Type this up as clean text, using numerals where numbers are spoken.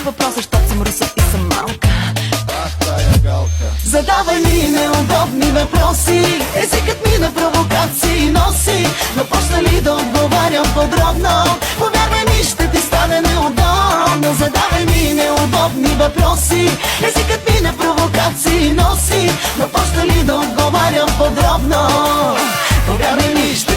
въпроса, защото съм руса и съм малка. Задавай ми неудобни въпроси, езикът ми на провокации носи. Но почна ли да отговарям подробно, повярвай ми, ще ти стане неудобно. Задавай ми неудобни въпроси, езикът ми на провокации носи. Но почна ли да отговарям подробно, повярвай ми, ще